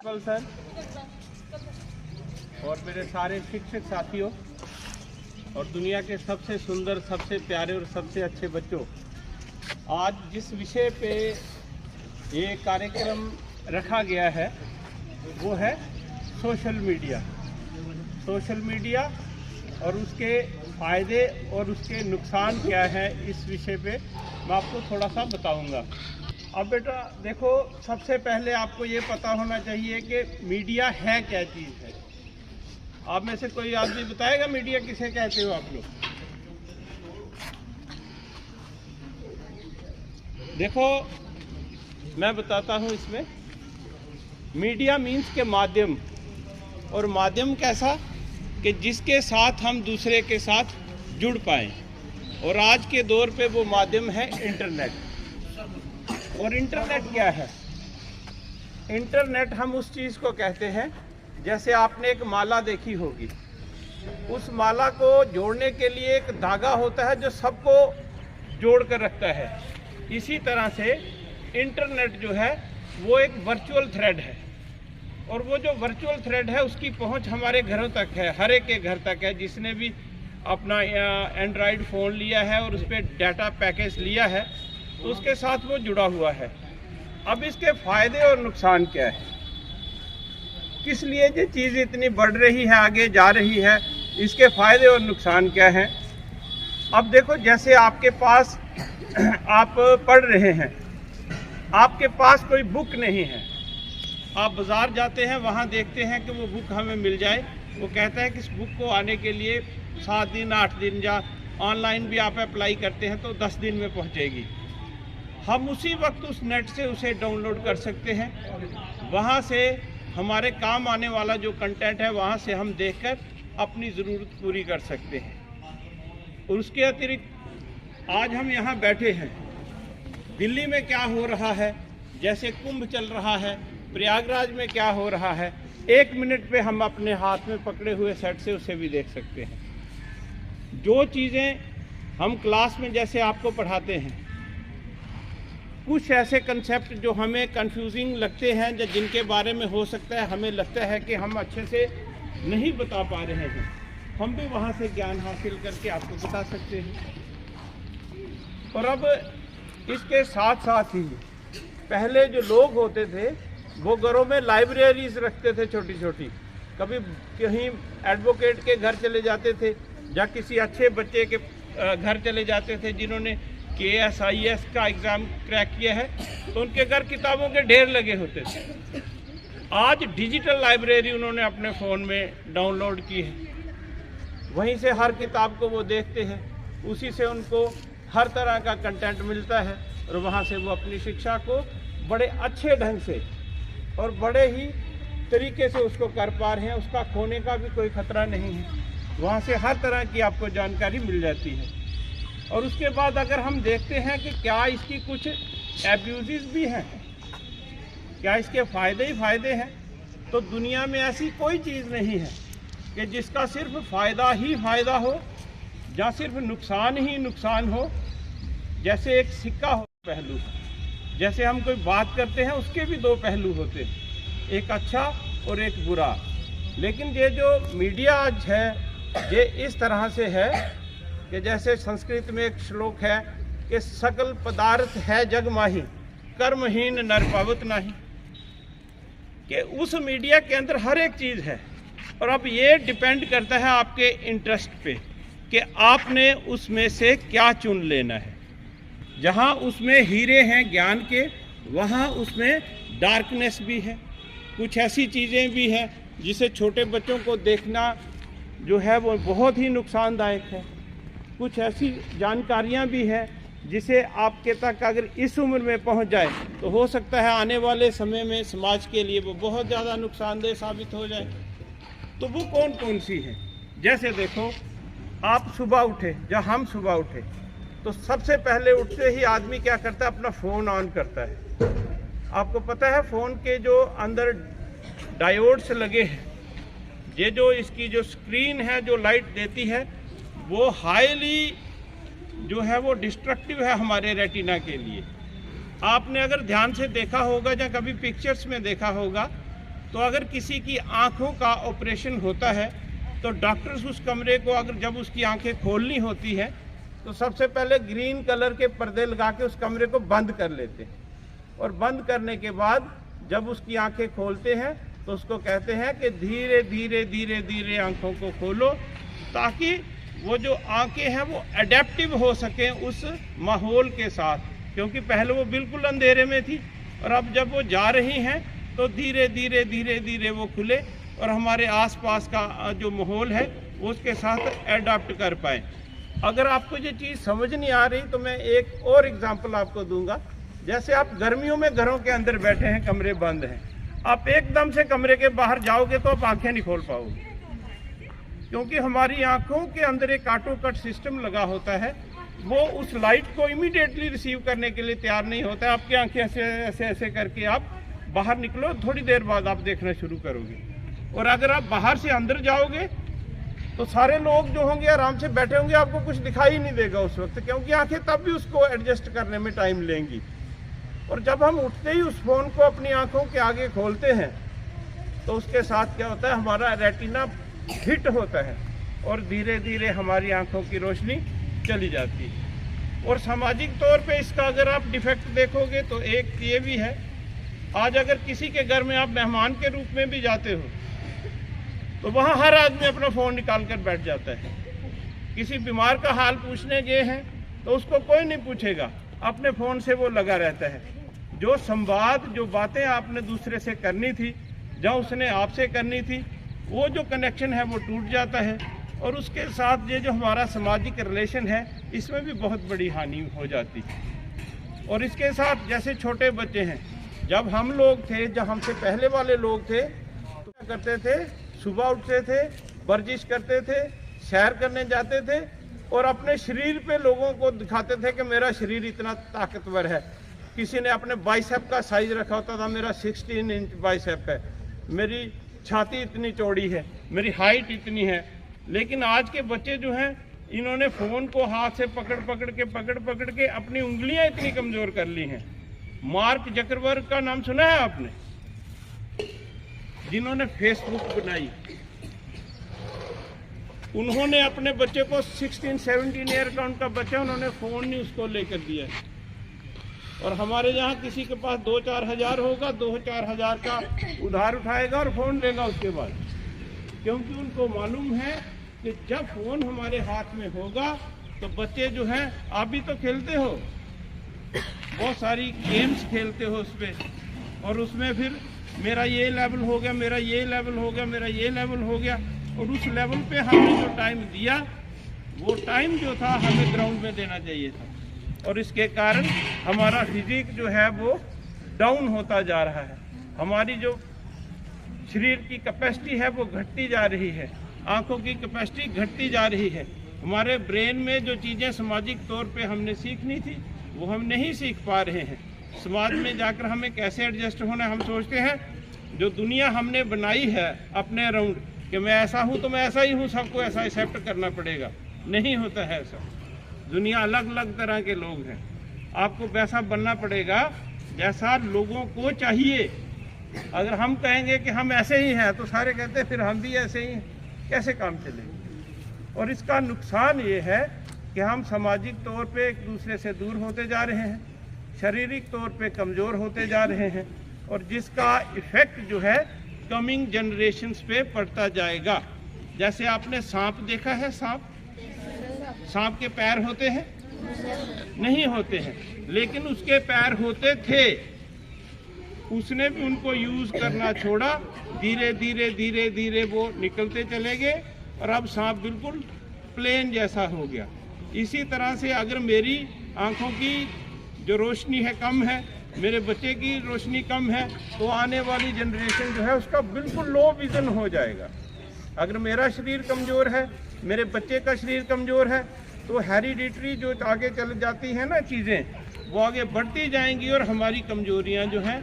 Principal sir और मेरे सारे शिक्षक साथियों और दुनिया के सबसे सुंदर, सबसे प्यारे और सबसे अच्छे बच्चों, आज जिस विषय पे ये कार्यक्रम रखा गया है वो है सोशल मीडिया। सोशल मीडिया और उसके फ़ायदे और उसके नुकसान क्या है, इस विषय पे मैं आपको थोड़ा सा बताऊंगा। अब बेटा देखो, सबसे पहले आपको ये पता होना चाहिए कि मीडिया है क्या चीज़ है। आप में से कोई आदमी बताएगा मीडिया किसे कहते हो आप लोग? देखो मैं बताता हूँ इसमें। मीडिया मीन्स के माध्यम, और माध्यम कैसा कि जिसके साथ हम दूसरे के साथ जुड़ पाएँ, और आज के दौर पे वो माध्यम है इंटरनेट। और इंटरनेट क्या है? इंटरनेट हम उस चीज़ को कहते हैं, जैसे आपने एक माला देखी होगी, उस माला को जोड़ने के लिए एक धागा होता है जो सबको जोड़ कर रखता है। इसी तरह से इंटरनेट जो है वो एक वर्चुअल थ्रेड है, और वो जो वर्चुअल थ्रेड है उसकी पहुंच हमारे घरों तक है, हर एक के घर तक है। जिसने भी अपना एंड्रॉयड फ़ोन लिया है और उस पर डाटा पैकेज लिया है, तो उसके साथ वो जुड़ा हुआ है। अब इसके फ़ायदे और नुकसान क्या है, किस लिए ये चीज़ इतनी बढ़ रही है, आगे जा रही है, इसके फ़ायदे और नुकसान क्या हैं। अब देखो, जैसे आपके पास आप पढ़ रहे हैं, आपके पास कोई बुक नहीं है, आप बाज़ार जाते हैं, वहाँ देखते हैं कि वो बुक हमें मिल जाए। वो कहता है कि इस बुक को आने के लिए 7 दिन 8 दिन, या ऑनलाइन भी आप अप्लाई करते हैं तो 10 दिन में पहुँचेगी। हम उसी वक्त उस नेट से उसे डाउनलोड कर सकते हैं। वहाँ से हमारे काम आने वाला जो कंटेंट है वहाँ से हम देखकर अपनी ज़रूरत पूरी कर सकते हैं। और उसके अतिरिक्त आज हम यहाँ बैठे हैं, दिल्ली में क्या हो रहा है, जैसे कुंभ चल रहा है, प्रयागराज में क्या हो रहा है, 1 मिनट पे हम अपने हाथ में पकड़े हुए सेट से उसे भी देख सकते हैं। जो चीज़ें हम क्लास में जैसे आपको पढ़ाते हैं, कुछ ऐसे कंसेप्ट जो हमें कंफ्यूजिंग लगते हैं, या जिनके बारे में हो सकता है हमें लगता है कि हम अच्छे से नहीं बता पा रहे हैं, हम भी वहाँ से ज्ञान हासिल करके आपको बता सकते हैं। और अब इसके साथ साथ ही पहले जो लोग होते थे वो घरों में लाइब्रेरीज रखते थे छोटी छोटी। कभी कहीं एडवोकेट के घर चले जाते थे, या किसी अच्छे बच्चे के घर चले जाते थे जिन्होंने KS-IAS का एग्ज़ाम क्रैक किया है, तो उनके घर किताबों के ढेर लगे होते थे। आज डिजिटल लाइब्रेरी उन्होंने अपने फ़ोन में डाउनलोड की है, वहीं से हर किताब को वो देखते हैं, उसी से उनको हर तरह का कंटेंट मिलता है, और वहाँ से वो अपनी शिक्षा को बड़े अच्छे ढंग से और बड़े ही तरीके से उसको कर पा रहे हैं। उसका खोने का भी कोई खतरा नहीं है, वहाँ से हर तरह की आपको जानकारी मिल जाती है। और उसके बाद अगर हम देखते हैं कि क्या इसकी कुछ एब्यूज़ भी हैं, क्या इसके फ़ायदे ही फ़ायदे हैं, तो दुनिया में ऐसी कोई चीज़ नहीं है कि जिसका सिर्फ फ़ायदा ही फ़ायदा हो, या सिर्फ नुकसान ही नुकसान हो। जैसे एक सिक्का हो पहलू, जैसे हम कोई बात करते हैं उसके भी 2 पहलू होते हैं, एक अच्छा और एक बुरा। लेकिन ये जो मीडिया आज है, ये इस तरह से है कि जैसे संस्कृत में एक श्लोक है कि सकल पदार्थ है जग माही, कर्महीन नर पावत नाही, कि उस मीडिया के अंदर हर एक चीज़ है। और अब ये डिपेंड करता है आपके इंटरेस्ट पे कि आपने उसमें से क्या चुन लेना है। जहाँ उसमें हीरे हैं ज्ञान के, वहाँ उसमें डार्कनेस भी है, कुछ ऐसी चीज़ें भी हैं जिसे छोटे बच्चों को देखना जो है वो बहुत ही नुकसानदायक है। कुछ ऐसी जानकारियाँ भी हैं जिसे आपके तक अगर इस उम्र में पहुँच जाए तो हो सकता है आने वाले समय में समाज के लिए वो बहुत ज़्यादा नुकसानदेह साबित हो जाए। तो वो कौन कौन सी हैं? जैसे देखो, आप सुबह उठे, या हम सुबह उठे, तो सबसे पहले उठते ही आदमी क्या करता है, अपना फ़ोन ऑन करता है। आपको पता है फ़ोन के जो अंदर डायोड्स लगे हैं, ये जो इसकी जो स्क्रीन है जो लाइट देती है, वो हाईली जो है वो डिस्ट्रक्टिव है हमारे रेटिना के लिए। आपने अगर ध्यान से देखा होगा या कभी पिक्चर्स में देखा होगा तो अगर किसी की आंखों का ऑपरेशन होता है तो डॉक्टर्स उस कमरे को अगर जब उसकी आंखें खोलनी होती है तो सबसे पहले ग्रीन कलर के पर्दे लगा के उस कमरे को बंद कर लेते हैं, और बंद करने के बाद जब उसकी आंखें खोलते हैं तो उसको कहते हैं कि धीरे धीरे धीरे धीरे आंखों को खोलो, ताकि वो जो आंखें हैं वो अडेप्टिव हो सकें उस माहौल के साथ, क्योंकि पहले वो बिल्कुल अंधेरे में थी और अब जब वो जा रही हैं तो धीरे धीरे धीरे धीरे वो खुले और हमारे आसपास का जो माहौल है वो उसके साथ अडॉप्ट कर पाए। अगर आपको ये चीज़ समझ नहीं आ रही तो मैं एक और एग्जांपल आपको दूंगा। जैसे आप गर्मियों में घरों के अंदर बैठे हैं, कमरे बंद हैं, आप एकदम से कमरे के बाहर जाओगे तो आप आंखें नहीं खोल पाओगे, क्योंकि हमारी आंखों के अंदर एक ऑटो कट सिस्टम लगा होता है, वो उस लाइट को इमीडिएटली रिसीव करने के लिए तैयार नहीं होता है। आपकी आंखें ऐसे ऐसे ऐसे करके आप बाहर निकलो, थोड़ी देर बाद आप देखना शुरू करोगे। और अगर आप बाहर से अंदर जाओगे तो सारे लोग जो होंगे आराम से बैठे होंगे, आपको कुछ दिखाई नहीं देगा उस वक्त, क्योंकि आंखें तब भी उसको एडजस्ट करने में टाइम लेंगी। और जब हम उठते ही उस फोन को अपनी आंखों के आगे खोलते हैं तो उसके साथ क्या होता है, हमारा रेटिना हिट होता है और धीरे धीरे हमारी आंखों की रोशनी चली जाती है। और सामाजिक तौर पे इसका अगर आप डिफेक्ट देखोगे तो एक ये भी है, आज अगर किसी के घर में आप मेहमान के रूप में भी जाते हो तो वहाँ हर आदमी अपना फ़ोन निकाल कर बैठ जाता है। किसी बीमार का हाल पूछने गए हैं तो उसको कोई नहीं पूछेगा, अपने फ़ोन से वो लगा रहता है। जो संवाद, जो बातें आपने दूसरे से करनी थी, जहाँ उसने आपसे करनी थी, वो जो कनेक्शन है वो टूट जाता है। और उसके साथ ये जो हमारा सामाजिक रिलेशन है, इसमें भी बहुत बड़ी हानि हो जाती है। और इसके साथ जैसे छोटे बच्चे हैं, जब हम लोग थे, जब हमसे पहले वाले लोग थे तो क्या करते थे, सुबह उठते थे, वर्जिश करते थे, सैर करने जाते थे और अपने शरीर पे लोगों को दिखाते थे कि मेरा शरीर इतना ताकतवर है। किसी ने अपने बाइसेप का साइज रखा होता था, मेरा 16 इंच बाइसेप है, मेरी छाती इतनी चौड़ी है, मेरी हाइट इतनी है। लेकिन आज के बच्चे जो हैं, इन्होंने फ़ोन को हाथ से पकड़ पकड़ के अपनी उंगलियां इतनी कमज़ोर कर ली हैं। मार्क जकरबर्ग का नाम सुना है आपने, जिन्होंने फेसबुक बनाई? उन्होंने अपने बच्चे को 16-17 ईयर का उनका बच्चा, उन्होंने फ़ोन नहीं उसको लेकर दिया है। और हमारे यहाँ किसी के पास 2-4 हज़ार होगा, 2-4 हज़ार का उधार उठाएगा और फ़ोन लेगा उसके बाद, क्योंकि उनको मालूम है कि जब फ़ोन हमारे हाथ में होगा तो बच्चे जो हैं, आप भी तो खेलते हो, बहुत सारी गेम्स खेलते हो उस पर, और उसमें फिर मेरा ये लेवल हो गया, मेरा ये लेवल हो गया, मेरा ये लेवल हो गया, और उस लेवल पे हमने जो टाइम दिया वो टाइम जो था हमें ग्राउंड में देना चाहिए था। और इसके कारण हमारा फिजिक जो है वो डाउन होता जा रहा है, हमारी जो शरीर की कैपेसिटी है वो घटती जा रही है, आंखों की कैपेसिटी घटती जा रही है। हमारे ब्रेन में जो चीज़ें सामाजिक तौर पे हमने सीखनी थी वो हम नहीं सीख पा रहे हैं। समाज में जाकर हमें कैसे एडजस्ट होना है, हम सोचते हैं जो दुनिया हमने बनाई है अपने अराउंड कि मैं ऐसा हूँ तो मैं ऐसा ही हूँ, सबको ऐसा एक्सेप्ट करना पड़ेगा, नहीं होता है ऐसा। दुनिया अलग अलग तरह के लोग हैं, आपको वैसा बनना पड़ेगा जैसा लोगों को चाहिए। अगर हम कहेंगे कि हम ऐसे ही हैं तो सारे कहते हैं फिर हम भी ऐसे ही हैं, कैसे काम चलेगा। और इसका नुकसान ये है कि हम सामाजिक तौर पे एक दूसरे से दूर होते जा रहे हैं, शारीरिक तौर पे कमज़ोर होते जा रहे हैं, और जिसका इफ़ेक्ट जो है कमिंग जनरेशन्स पे पड़ता जाएगा। जैसे आपने सांप देखा है, सांप के पैर होते हैं? नहीं होते हैं, लेकिन उसके पैर होते थे, उसने भी उनको यूज़ करना छोड़ा, धीरे धीरे धीरे धीरे वो निकलते चले गए और अब सांप बिल्कुल प्लेन जैसा हो गया। इसी तरह से अगर मेरी आँखों की जो रोशनी है कम है, मेरे बच्चे की रोशनी कम है, तो आने वाली जनरेशन जो है उसका बिल्कुल लो विज़न हो जाएगा। अगर मेरा शरीर कमज़ोर है, मेरे बच्चे का शरीर कमज़ोर है, तो हेरिडिटरी जो आगे चल जाती हैं ना चीज़ें, वो आगे बढ़ती जाएंगी और हमारी कमज़ोरियाँ जो हैं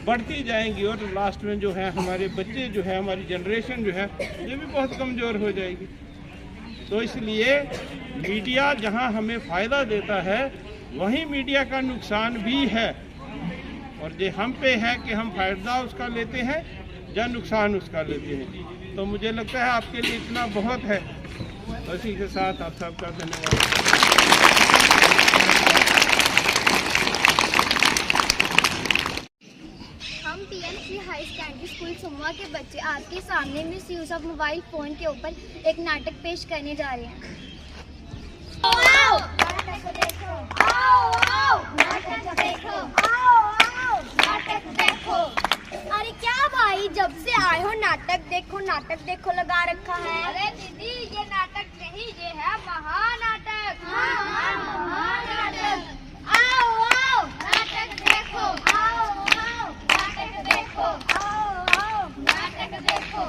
बढ़ती जाएंगी, और लास्ट में जो है हमारे बच्चे जो है, हमारी जनरेशन जो है, ये भी बहुत कमज़ोर हो जाएगी। तो इसलिए मीडिया जहाँ हमें फ़ायदा देता है वहीं मीडिया का नुकसान भी है, और ये हम पे है कि हम फ़ायदा उसका लेते हैं या नुकसान उसका लेते हैं। तो मुझे लगता है आपके लिए इतना बहुत है। इसी के साथ आप सबका धन्यवाद। हम पीएमसी हाई सेकेंडरी स्कूल सुम्मा के बच्चे आपके सामने miss use of mobile phone के ऊपर एक नाटक पेश करने जा रहे हैं। आओ, नाटक देखो, आओ, आओ, नाटक देखो, आओ, आओ, नाटक देखो। अरे क्या भाई, जब से आए हो नाटक देखो लगा रखा है। अरे दीदी, ये नाटक नहीं, ये है महानाटक। महानाटक। आओ, आओ, नाटक देखो, आओ, आओ, नाटक देखो, आओ, आओ, नाटक देखो।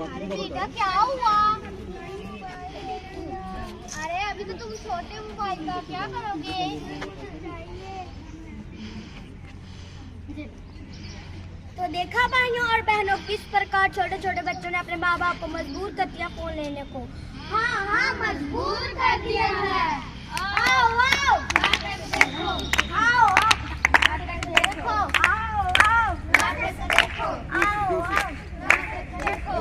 अरे बेटा, क्या हुआ? अरे अभी तो तुम छोटे मोबाइल का क्या करोगे? तो देखा भाइयों और बहनों, किस प्रकार छोटे छोटे बच्चों ने अपने माँ बाप को मजबूर कर दिया फोन लेने को। हाँ, मजबूर कर दिया है। आओ, आओ, नाटक देखो, आओ, आओ, नाटक देखो, आओ, आओ, नाटक देखो, आओ, आओ, नाटक देखो।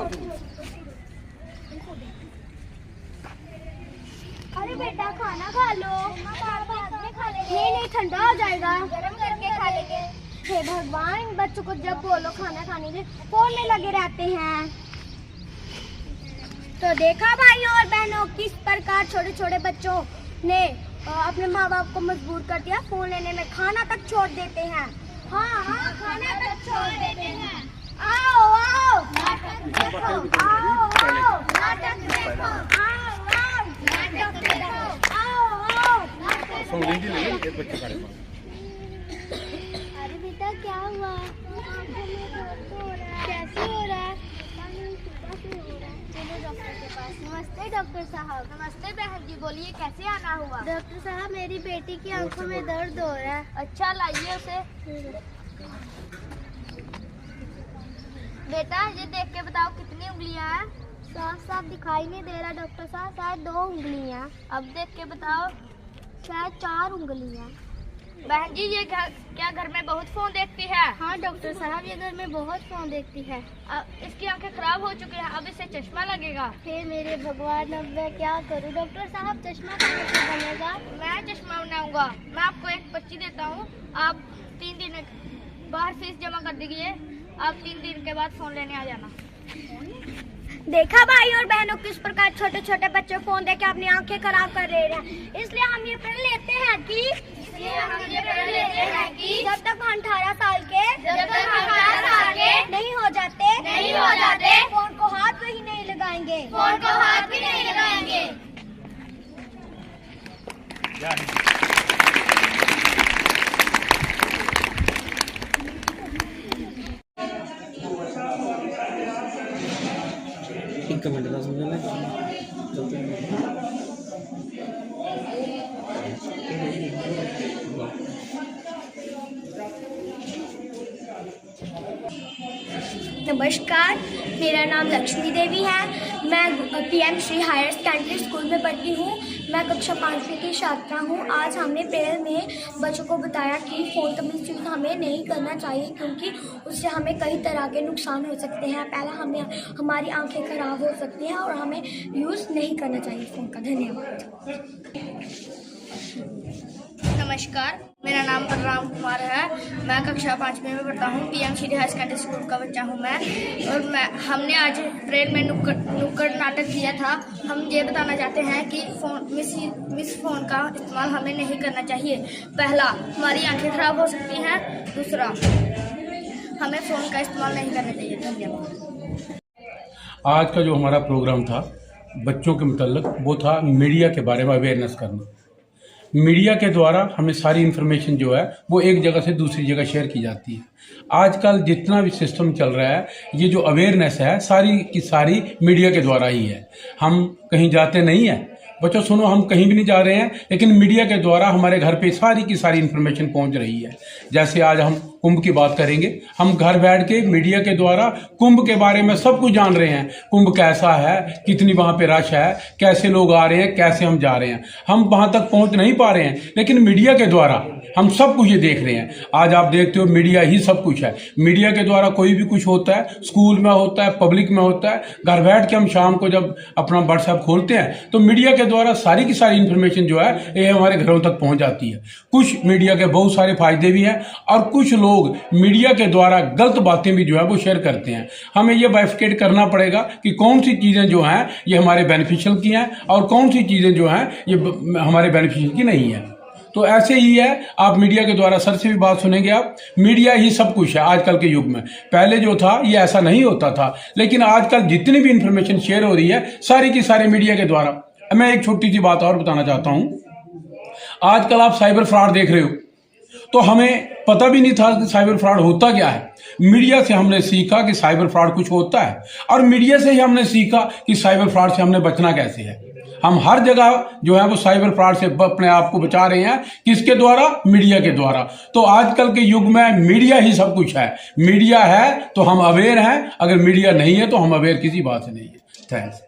अरे बेटा, खाना खा लो। बाद में खा लेंगे। नहीं, ठंडा हो जाएगा, गरम करके खा लेंगे। हे भगवान, बच्चों को जब बोलो खाना खाने के फोन में लगे रहते हैं। तो देखा भाइयों और बहनों, किस प्रकार छोटे छोटे बच्चों ने अपने माँ बाप को मजबूर कर दिया फोन लेने में। खाना तक छोड़ देते हैं। हाँ, खाना तक छोड़ देते हैं। आओ, आओ, नाटक देखो, आओ, आओ, नाटक देखो, आओ, आओ, नाटक देखो, आओ, आओ, नाटक देखो। अरे बेटा, क्या हुआ? कैसे हो रहा है? चलो डॉक्टर के पास। नमस्ते डॉक्टर साहब। नमस्ते बहन जी, बोलिए कैसे आना हुआ? डॉक्टर साहब, मेरी बेटी की आंखों में दर्द हो रहा है। अच्छा, लाइए उसे। बेटा, ये देख के बताओ कितनी उंगलियां हैं? साफ साफ दिखाई नहीं दे रहा डॉक्टर साहब, शायद 2 उंगलियां। अब देख के बताओ। शायद 4 उंगलियां। बहन जी, ये क्या घर में बहुत फोन देखती है? हाँ डॉक्टर साहब, ये घर में बहुत फोन देखती है। अब इसकी आंखें खराब हो चुकी है, अब इसे चश्मा लगेगा। हे मेरे भगवान, अब मैं क्या करूँ? डॉक्टर साहब, चश्मा कैसे बनेगा? मैं चश्मा बनाऊंगा। मैं आपको एक पर्ची देता हूँ, आप 3 दिन बाहर फीस जमा कर दीजिए। आप 3 दिन के बाद फोन लेने आ जाना। देखा भाई और बहनों, किस प्रकार छोटे छोटे बच्चे फोन देके अपनी आंखें खराब कर रहे हैं। इसलिए हम ये प्रण लेते हैं कि जब तक हम 18 साल के नहीं हो जाते फोन को हाथ भी नहीं लगाएंगे। नमस्कार, मेरा नाम लक्ष्मी देवी है। मैं पीएमसी हायर सेकेंडरी स्कूल में पढ़ती हूँ। मैं कक्षा 5वीं की छात्रा हूँ। आज हमने प्रेयर में बच्चों को बताया कि फ़ोन का मिसयूज़ हमें नहीं करना चाहिए, क्योंकि उससे हमें कई तरह के नुकसान हो सकते हैं। पहला, हमारी आंखें खराब हो सकती हैं और हमें यूज़ नहीं करना चाहिए फ़ोन का। धन्यवाद। नमस्कार, मेरा नाम बलराम कुमार है। मैं कक्षा 5वीं में पढ़ता हूँ। पीएमसी हायर सेकेंडरी स्कूल का बच्चा हूँ मैं। और हमने आज प्रेयर में नुक्कड़ नाटक किया था। हम ये बताना चाहते हैं कि मिस फोन का इस्तेमाल हमें नहीं करना चाहिए। पहला, हमारी आंखें खराब हो सकती हैं। दूसरा, हमें फ़ोन का इस्तेमाल नहीं करना चाहिए। धन्यवाद। आज का जो हमारा प्रोग्राम था बच्चों के मुतल्लिक़, वो था मीडिया के बारे में अवेयरनेस करना। मीडिया के द्वारा हमें सारी इन्फॉर्मेशन जो है वो एक जगह से दूसरी जगह शेयर की जाती है। आजकल जितना भी सिस्टम चल रहा है, ये जो अवेयरनेस है सारी की सारी मीडिया के द्वारा ही है। हम कहीं जाते नहीं हैं बच्चों, सुनो, हम कहीं भी नहीं जा रहे हैं, लेकिन मीडिया के द्वारा हमारे घर पे सारी की सारी इन्फॉर्मेशन पहुंच रही है। जैसे आज हम कुंभ की बात करेंगे। हम घर बैठ के मीडिया के द्वारा कुंभ के बारे में सब कुछ जान रहे हैं। कुंभ कैसा है, कितनी वहाँ पे रश है, कैसे लोग आ रहे हैं, कैसे हम जा रहे हैं। हम वहाँ तक पहुँच नहीं पा रहे हैं, लेकिन मीडिया के द्वारा हम सब कुछ ये देख रहे हैं। आज आप देखते हो मीडिया ही सब कुछ है। मीडिया के द्वारा कोई भी कुछ होता है, स्कूल में होता है, पब्लिक में होता है, घर बैठ के हम शाम को जब अपना व्हाट्सएप खोलते हैं तो मीडिया के द्वारा सारी की सारी इन्फॉर्मेशन जो है ये हमारे घरों तक पहुंच जाती है। कुछ मीडिया के बहुत सारे फायदे भी हैं और कुछ लोग मीडिया के द्वारा गलत बातें भी जो है वो शेयर करते हैं। हमें ये बाइफिकेट करना पड़ेगा कि कौन सी चीज़ें जो हैं ये हमारे बेनिफिशियल की हैं और कौन सी चीज़ें जो हैं ये हमारे बेनिफिशियल की नहीं है। तो ऐसे ही है, आप मीडिया के द्वारा सर से भी बात सुनेंगे। आप मीडिया ही सब कुछ है आजकल के युग में। पहले जो था ये ऐसा नहीं होता था, लेकिन आजकल जितनी भी इंफॉर्मेशन शेयर हो रही है सारी की सारी मीडिया के द्वारा। मैं एक छोटी सी बात और बताना चाहता हूं। आजकल आप साइबर फ्रॉड देख रहे हो, तो हमें पता भी नहीं था कि साइबर फ्रॉड होता क्या है। मीडिया से हमने सीखा कि साइबर फ्रॉड कुछ होता है और मीडिया से ही हमने सीखा कि साइबर फ्रॉड से हमने बचना कैसे है। हम हर जगह जो है वो साइबर फ्रॉड से अपने आप को बचा रहे हैं। किसके द्वारा? मीडिया के द्वारा। तो आजकल के युग में मीडिया ही सब कुछ है। मीडिया है तो हम अवेयर हैं, अगर मीडिया नहीं है तो हम अवेयर किसी बात से नहीं है। थैंक्स।